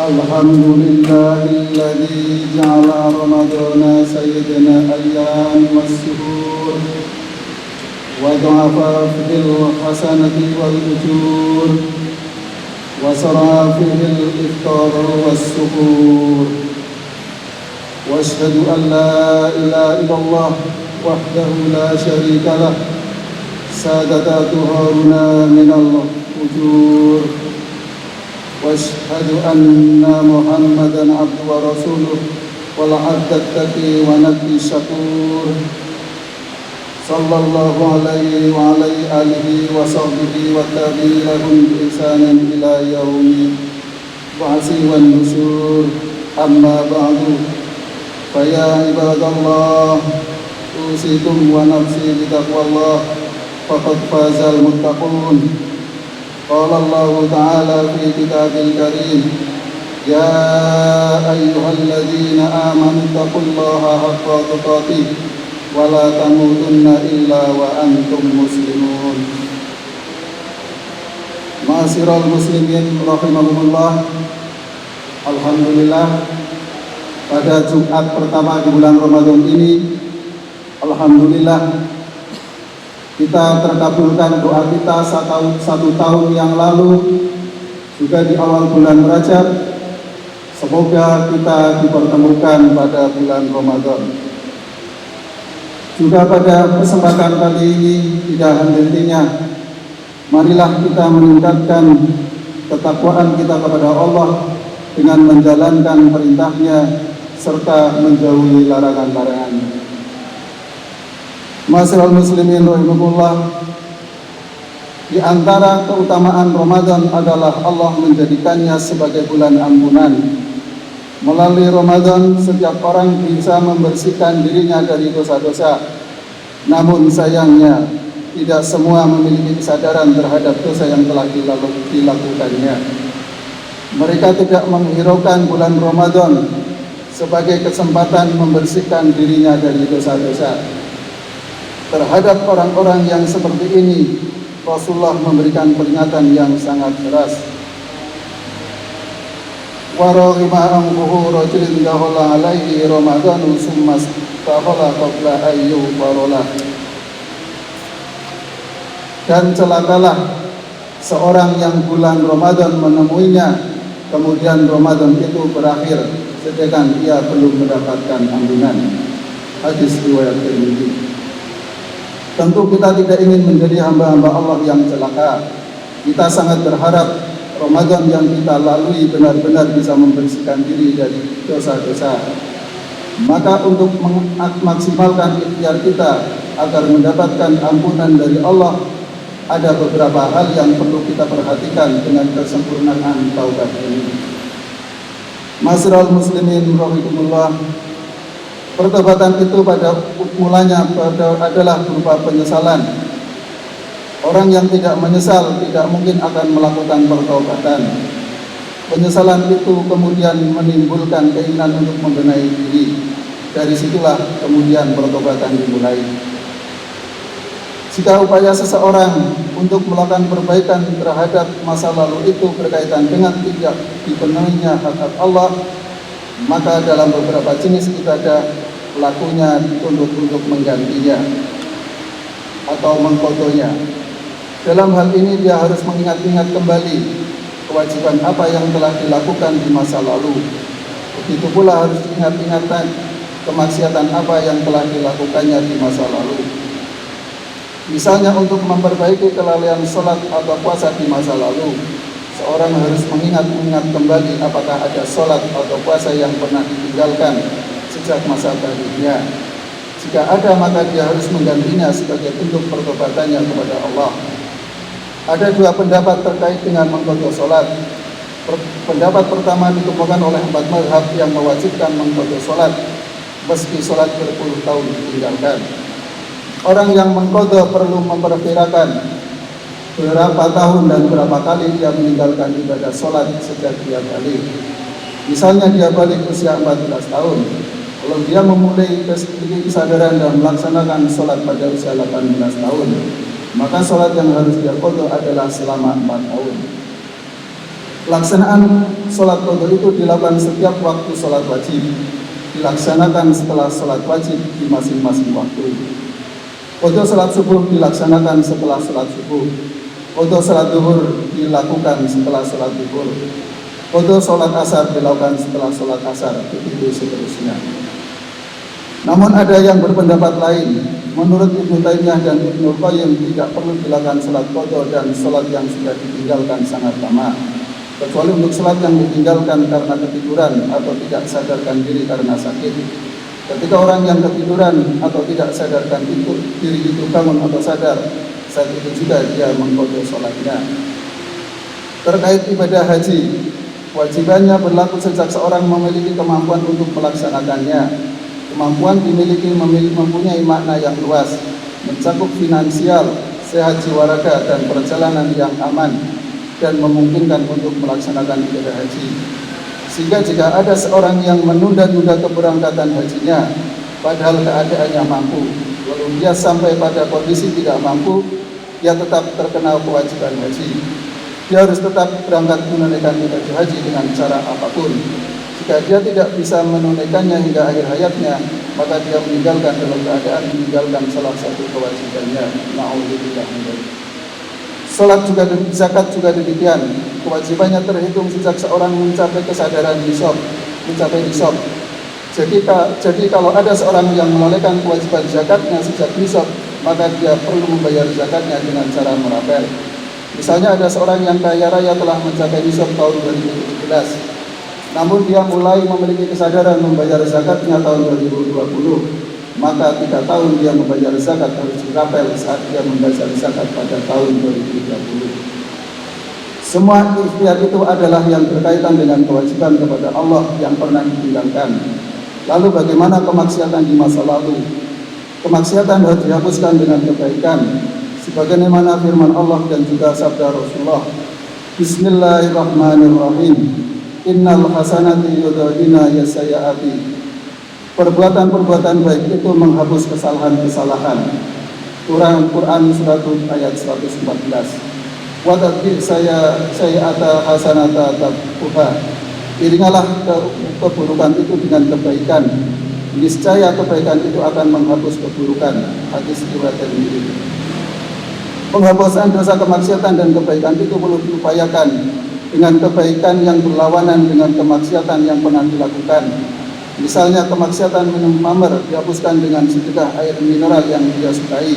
الحمد لله الذي جعل رمضان سيدنا أيام والسهور وضعف في الحسنة والأجور وسرع فيه الإفطار والسحور واشهد أن لا إله إلا الله وحده لا شريك له سادة طهارنا من الفجور واشهد أن محمدا عبده ورسوله والعبد التقي ونبي الشكور صلى الله عليه وعلى آله وصحبه والتابعين لهم بإحسان إلى يوم البعث والنشور أما بعد فيا عباد الله أوصيكم ونفسي بتقوى الله فقد فاز المتقون. قال الله تعالى في كتابه الكريم يا أيها الذين آمنوا اتقوا الله حق تقاته ولا تموتن إلا وأنتم مسلمون. Ma'asyiral muslimin rahimakumullah. Alhamdulillah, pada Jumat pertama di bulan Ramadan ini, alhamdulillah kita terkabulkan doa kita satu tahun yang lalu, juga di awal bulan Rajab. Semoga kita dipertemukan pada bulan Ramadan. Juga pada kesempatan kali ini tidak henti-hentinya, marilah kita meningkatkan ketakwaan kita kepada Allah dengan menjalankan perintahnya serta menjauhi larangan-larangannya. Ma'asyiral muslimin rahimakumullah, di antara keutamaan Ramadan adalah Allah menjadikannya sebagai bulan ampunan. Melalui Ramadan, setiap orang bisa membersihkan dirinya dari dosa-dosa. Namun sayangnya, tidak semua memiliki kesadaran terhadap dosa yang telah dilakukannya. Mereka tidak menghiraukan bulan Ramadan sebagai kesempatan membersihkan dirinya dari dosa-dosa. Terhadap orang-orang yang seperti ini, Rasulullah memberikan peringatan yang sangat keras. Wa raghima anhu rajulun dakhala alaihi ramadhanu summa istaghala qabla ayyu farolah. Dan celakalah seorang yang bulan Ramadan menemuinya, kemudian Ramadan itu berakhir sedangkan ia belum mendapatkan ampunan. Hadis riwayat Tirmidzi. Tentu kita tidak ingin menjadi hamba-hamba Allah yang celaka. Kita sangat berharap Ramadan yang kita lalui benar-benar bisa membersihkan diri dari dosa-dosa. Maka untuk memaksimalkan ikhtiar kita agar mendapatkan ampunan dari Allah, ada beberapa hal yang perlu kita perhatikan dengan kesempurnaan taubat ini. Ma'asyiral muslimin rahimakumullah, pertobatan itu pada mulanya adalah berupa penyesalan. Orang yang tidak menyesal tidak mungkin akan melakukan pertobatan. Penyesalan itu kemudian menimbulkan keinginan untuk membenahi diri. Dari situlah kemudian pertobatan dimulai. Jika upaya seseorang untuk melakukan perbaikan terhadap masa lalu itu berkaitan dengan tidak dipenuhinya hak Allah, maka dalam beberapa jenis ibadah pelakunya dituntut untuk menggantinya atau mengkodonya. Dalam hal ini dia harus mengingat-ingat kembali kewajiban apa yang telah dilakukan di masa lalu. Begitu pula harus diingat-ingatkan kemaksiatan apa yang telah dilakukannya di masa lalu. Misalnya untuk memperbaiki kelalaian sholat atau puasa di masa lalu, seorang harus mengingat-ingat kembali apakah ada sholat atau puasa yang pernah ditinggalkan sejak masa baliknya. Jika ada, maka dia harus menggantinya sebagai bentuk pertobatannya kepada Allah. Ada dua pendapat terkait dengan mengqadha sholat. Pendapat pertama dikemukakan oleh 4 mazhab yang mewajibkan mengqadha sholat meski sholat berpuluh tahun ditinggalkan. Orang yang mengqadha perlu memperkirakan berapa tahun dan berapa kali dia meninggalkan ibadah sholat sejak dia balik. Misalnya dia balik usia 14 tahun, kalau dia memulai kesadaran dan melaksanakan sholat pada usia 18 tahun, maka sholat yang harus dia qadha adalah selama 4 tahun. Pelaksanaan sholat qadha itu dilakukan setiap waktu sholat wajib, dilaksanakan setelah sholat wajib di masing-masing waktu. Qadha sholat subuh dilaksanakan setelah sholat subuh. Qadha sholat zuhur dilakukan setelah sholat zuhur. Qadha sholat asar dilakukan setelah sholat asar, begitu seterusnya. Namun ada yang berpendapat lain. Menurut Ibnu Taimiyah dan Ibnu Qayyim tidak perlu dilakukan sholat qadha dan sholat yang sudah ditinggalkan sangat lama, kecuali untuk sholat yang ditinggalkan karena ketiduran atau tidak sadarkan diri karena sakit. Ketika orang yang ketiduran atau tidak sadarkan diri itu bangun atau sadar, saat itu juga dia mengqadha sholatnya. Terkait ibadah haji, kewajibannya berlaku sejak seorang memiliki kemampuan untuk melaksanakannya. Kemampuan mempunyai makna yang luas, mencakup finansial, sehat jiwa raga, dan perjalanan yang aman, dan memungkinkan untuk melaksanakan ibadah haji. Sehingga jika ada seorang yang menunda-nunda keberangkatan hajinya, padahal keadaannya mampu, lalu dia sampai pada kondisi tidak mampu, dia tetap terkena kewajiban haji. Dia harus tetap berangkat menunaikan ibadah haji dengan cara apapun. Jika dia tidak bisa menunaikannya hingga akhir hayatnya, maka dia meninggalkan dalam keadaan meninggalkan salah satu kewajibannya. Na'udzubillah min dzalik. Salat juga, zakat juga demikian. Kewajibannya terhitung sejak seorang mencapai kesadaran nisab, mencapai nisab. Jadi kalau ada seorang yang melalaikan kewajiban zakatnya sejak nisab, maka dia perlu membayar zakatnya dengan cara merapel. Misalnya ada seorang yang kaya raya telah mencapai nisab tahun 2017. Namun dia mulai memiliki kesadaran membayar zakatnya tahun 2020, maka 3 tahun dia membayar zakat harus dirapel saat dia membayar zakat pada tahun 2030. Semua ikhtiar itu adalah yang berkaitan dengan kewajiban kepada Allah yang pernah ditinggalkan. Lalu bagaimana kemaksiatan di masa lalu? Kemaksiatan harus dihapuskan dengan kebaikan, sebagaimana firman Allah dan juga sabda Rasulullah. Bismillahirrahmanirrahim. Innal hasanati yudhibna yasayati. Perbuatan-perbuatan baik itu menghapus kesalahan-kesalahan. Quran surat ayat 114. Wa tadbi sayyi'ata hasanata taquha. Iringalah keburukan itu dengan kebaikan. Niscaya kebaikan itu akan menghapus keburukan. Hadis riwayat Tirmidzi. Penghapusan dosa kemaksiatan dan kebaikan itu perlu diupayakan dengan kebaikan yang berlawanan dengan kemaksiatan yang pernah dilakukan. Misalnya kemaksiatan minum khamr dihapuskan dengan sedekah air mineral yang dia sukai.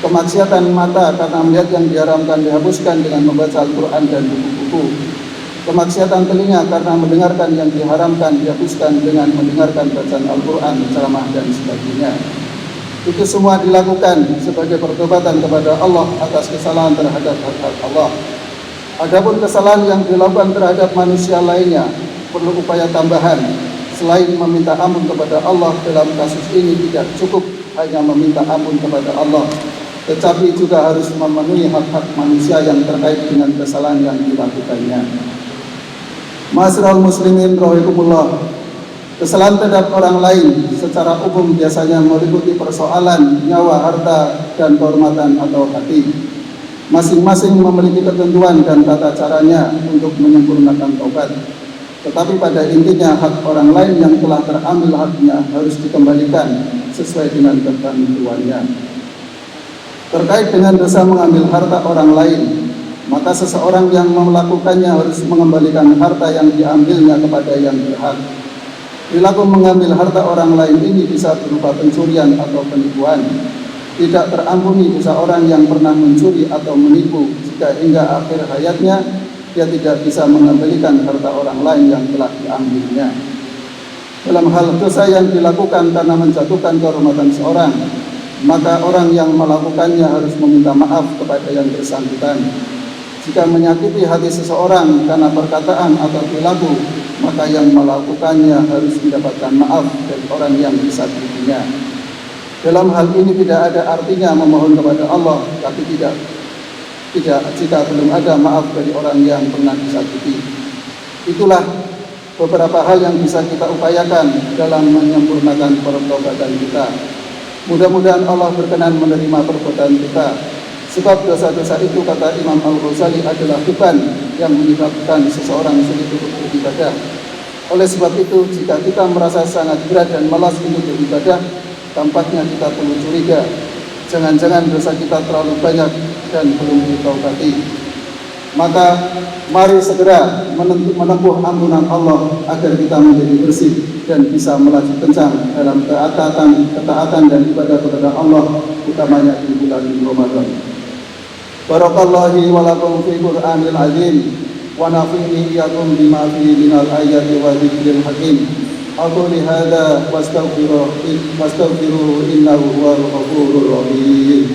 Kemaksiatan mata karena melihat yang diharamkan dihapuskan dengan membaca Al-Quran dan buku-buku. Kemaksiatan telinga karena mendengarkan yang diharamkan dihapuskan dengan mendengarkan bacaan Al-Quran, ceramah dan sebagainya. Itu semua dilakukan sebagai pertobatan kepada Allah atas kesalahan terhadap hak Allah. Adapun kesalahan yang dilakukan terhadap manusia lainnya perlu upaya tambahan. Selain meminta ampun kepada Allah, dalam kasus ini tidak cukup hanya meminta ampun kepada Allah, tetapi juga harus memenuhi hak-hak manusia yang terkait dengan kesalahan yang dilakukannya. Ma'asyiral muslimin rahimakumullah. Kesalahan terhadap orang lain secara umum biasanya meliputi persoalan nyawa, harta, dan kehormatan atau hati. Masing-masing memiliki ketentuan dan tata caranya untuk menyempurnakan taubat. Tetapi pada intinya hak orang lain yang telah terambil haknya harus dikembalikan sesuai dengan ketentuannya. Terkait dengan dosa mengambil harta orang lain, maka seseorang yang melakukannya harus mengembalikan harta yang diambilnya kepada yang berhak. Perilaku mengambil harta orang lain ini bisa berupa pencurian atau penipuan. Tidak terampuni dosa orang yang pernah mencuri atau menipu jika hingga akhir hayatnya dia tidak bisa mengembalikan harta orang lain yang telah diambilnya. Dalam hal dosa yang dilakukan karena menjatuhkan kehormatan seorang, maka orang yang melakukannya harus meminta maaf kepada yang bersangkutan. Jika menyakiti hati seseorang karena perkataan atau perilaku, maka yang melakukannya harus mendapatkan maaf dari orang yang disakitinya. Dalam hal ini tidak ada artinya memohon kepada Allah, tapi tidak jika belum ada maaf dari orang yang pernah disakiti. Itulah beberapa hal yang bisa kita upayakan dalam menyempurnakan pertobatan kita. Mudah-mudahan Allah berkenan menerima perbuatan kita. Sebab dosa-dosa itu, kata Imam Al-Ghazali, adalah beban yang menyebabkan seseorang sulit untuk beribadah. Oleh sebab itu, jika kita merasa sangat berat dan malas untuk beribadah, tampaknya kita perlu curiga. Jangan-jangan dosa kita terlalu banyak dan belum ditaubati. Maka mari segera menempuh ampunan Allah agar kita menjadi bersih dan bisa melaju kencang dalam ketaatan dan ibadah kepada Allah, utamanya di bulan Ramadan. Barakallahu wa lakum fi Qur'anil azim wa nafini iyyakum bima fihi minal ayati wa dzikril hakim. Aku lihada wastaghfiruhu innahu huwal ghafurur rahim.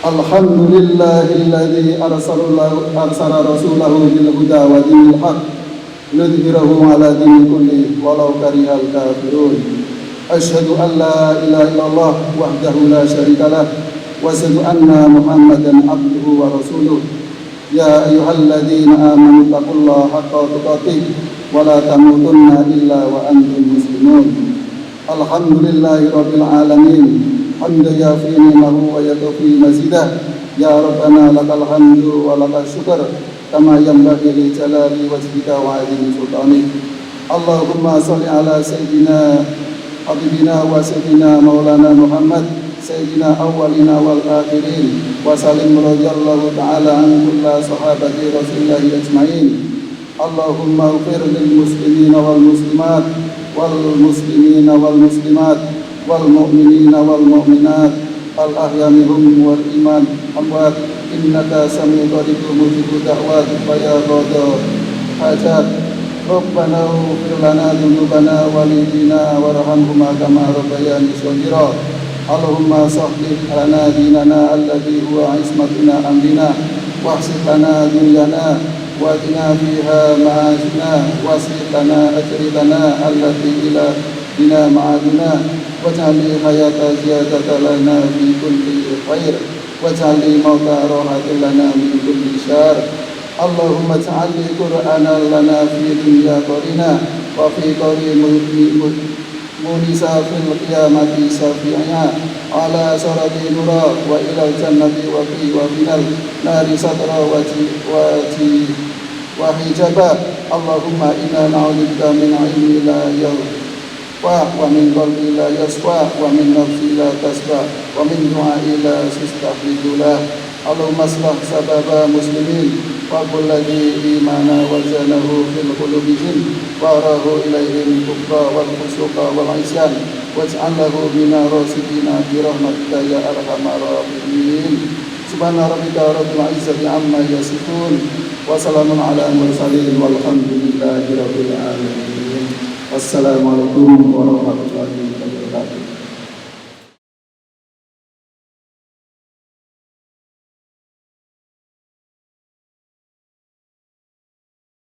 Alhamdulillahilladzi arsala rasulahu bil huda wa dinil haq liyudhhirahu 'ala dini kulli walau karihal kafirun. Asyhadu an la ilaha illallah wahdahu la syarikalah wa asyhadu anna Muhammadan abduhu wa rasuluh. Ya ayyuhalladzina amanu taqullaha haqqa tuqatih wa la tamutunna illa wa antum muslimun. Alhamdulillahirabbil alamin. Hamdan yafi ni'mahu wa yatufi mazidah. Ya Rabbana lakal hamdu wa lakal syukur kama yanbaghi li jalali wajhika wa 'azimi sultanik. Allahumma shalli ala sayyidina habibina wa sayyidina maulana Muhammad sayyidina awwalina wal akhirin wa sallim radhiyallahu ta'ala an kulli sahabati Rasulillah ajmain. Allahumma ighfir lil muslimina wal muslimat wal muslimina wal muslimat wal mu'minina wal mu'minat al ahya minhum wal iman amwat innaka sami'un qaribun mujibud da'wat ya qada hajat. Rabbana ighfir lana dzunubana walidina warhamhuma kama rabbayani shaghira. Allahumma sahhih lana dinana alladhi huwa ismatuna amrina wahsin lana dunyana wa atina fiha ma'ashina waslih lana ajritana allati ila bina ma'aduna waj'alni hayata ziyadatan lana fi kulli khair waj'alni mauta rahatan lana min kulli syarr. Allahumma ij'alni qur'anan lana fi dunya qarina wa fi qabri munisa fil qiyamati syafi'ina ala sarati nura wa ilal jannati wa fi wa minal nari satra wa hijaba. Allahumma inna na'udzubika min ilmin la wa min qalbi la yaswa wa min nafsi la tasba wa min du'a'i la tastahfidulah. Allahumma aslah sababa muslimin wa kulladhi imana wa zanahu fil qulubihim wa arahu ilaihim kubra wal fusuqa wal isyan waj'allahu bina rasidina bi rahmatika ya arhamar rahimin. Subhana rabbika rabbil izzati amma yasifun wa salamun ala mursalin walhamdulillahi rabbil alamin. Wassalamualaikum warahmatullahi wabarakatuh.